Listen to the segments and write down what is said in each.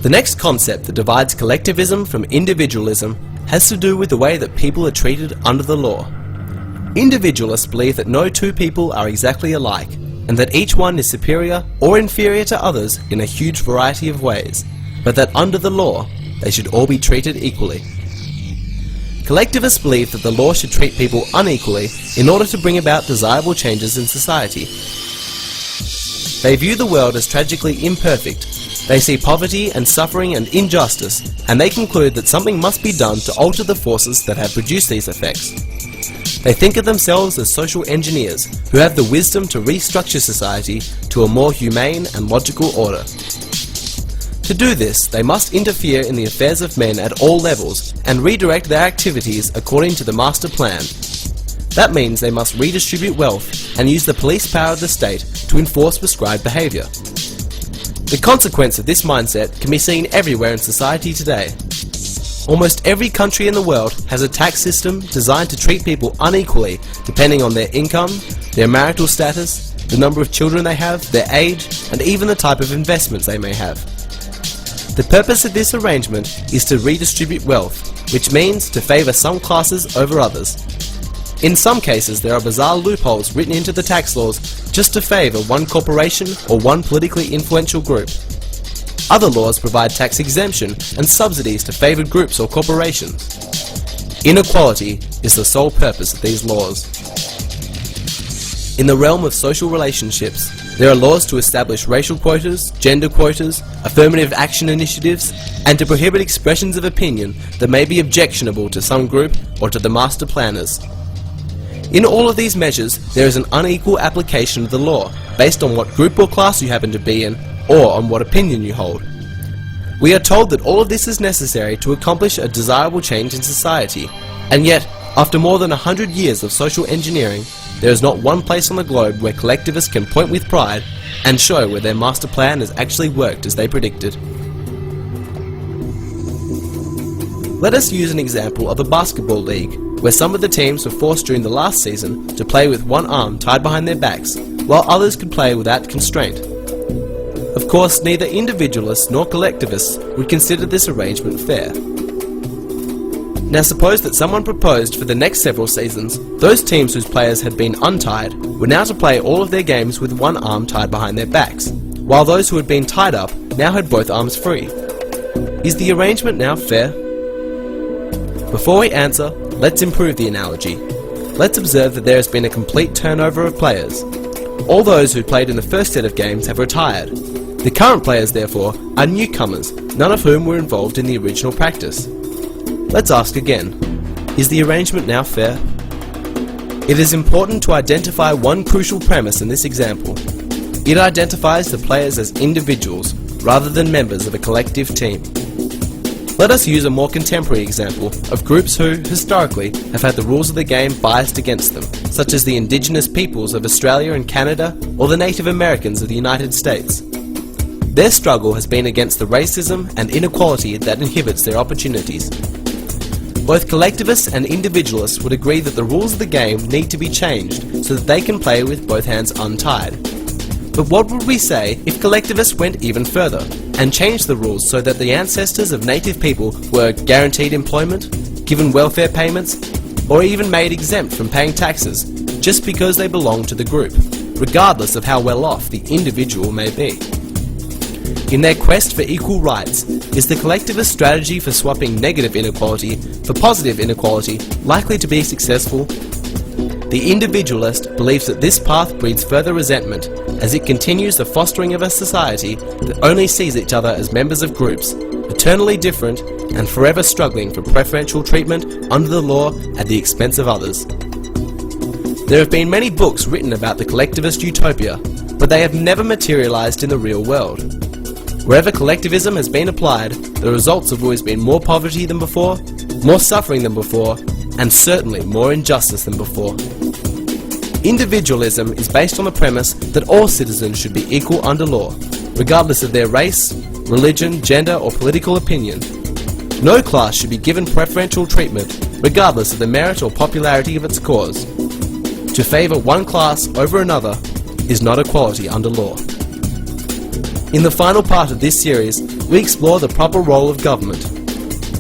The next concept that divides collectivism from individualism has to do with the way that people are treated under the law. Individualists believe that no two people are exactly alike, and that each one is superior or inferior to others in a huge variety of ways, but that under the law, they should all be treated equally. Collectivists believe that the law should treat people unequally in order to bring about desirable changes in society. They view the world as tragically imperfect. They see poverty and suffering and injustice, and they conclude that something must be done to alter the forces that have produced these effects. They think of themselves as social engineers who have the wisdom to restructure society to a more humane and logical order. To do this, they must interfere in the affairs of men at all levels and redirect their activities according to the master plan. That means they must redistribute wealth and use the police power of the state to enforce prescribed behaviour. The consequence of this mindset can be seen everywhere in society today. Almost every country in the world has a tax system designed to treat people unequally depending on their income, their marital status, the number of children they have, their age, and even the type of investments they may have. The purpose of this arrangement is to redistribute wealth, which means to favour some classes over others. In some cases, there are bizarre loopholes written into the tax laws just to favour one corporation or one politically influential group. Other laws provide tax exemption and subsidies to favoured groups or corporations. Inequality is the sole purpose of these laws. In the realm of social relationships, there are laws to establish racial quotas, gender quotas, affirmative action initiatives, and to prohibit expressions of opinion that may be objectionable to some group or to the master planners. In all of these measures, there is an unequal application of the law, based on what group or class you happen to be in, or on what opinion you hold. We are told that all of this is necessary to accomplish a desirable change in society, and yet, after more than 100 years of social engineering, there is not one place on the globe where collectivists can point with pride and show where their master plan has actually worked as they predicted. Let us use an example of a basketball league, where some of the teams were forced during the last season to play with one arm tied behind their backs, while others could play without constraint. Of course, neither individualists nor collectivists would consider this arrangement fair. Now suppose that someone proposed for the next several seasons, those teams whose players had been untied were now to play all of their games with one arm tied behind their backs, while those who had been tied up now had both arms free. Is the arrangement now fair? Before we answer, let's improve the analogy. Let's observe that there has been a complete turnover of players. All those who played in the first set of games have retired. The current players, therefore, are newcomers, none of whom were involved in the original practice. Let's ask again, is the arrangement now fair? It is important to identify one crucial premise in this example. It identifies the players as individuals, rather than members of a collective team. Let us use a more contemporary example of groups who, historically, have had the rules of the game biased against them, such as the indigenous peoples of Australia and Canada, or the Native Americans of the United States. Their struggle has been against the racism and inequality that inhibits their opportunities. Both collectivists and individualists would agree that the rules of the game need to be changed so that they can play with both hands untied. But what would we say if collectivists went even further and changed the rules so that the ancestors of native people were guaranteed employment, given welfare payments, or even made exempt from paying taxes just because they belong to the group, regardless of how well off the individual may be? In their quest for equal rights, is the collectivist strategy for swapping negative inequality for positive inequality likely to be successful? The individualist believes that this path breeds further resentment as it continues the fostering of a society that only sees each other as members of groups, eternally different and forever struggling for preferential treatment under the law at the expense of others. There have been many books written about the collectivist utopia, but they have never materialized in the real world. Wherever collectivism has been applied, the results have always been more poverty than before, more suffering than before, and certainly more injustice than before. Individualism is based on the premise that all citizens should be equal under law, regardless of their race, religion, gender, or political opinion. No class should be given preferential treatment, regardless of the merit or popularity of its cause. To favour one class over another is not equality under law. In the final part of this series, we explore the proper role of government.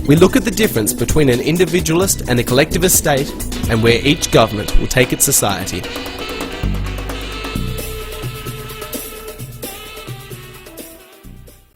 We look at the difference between an individualist and a collectivist state, and where each government will take its society.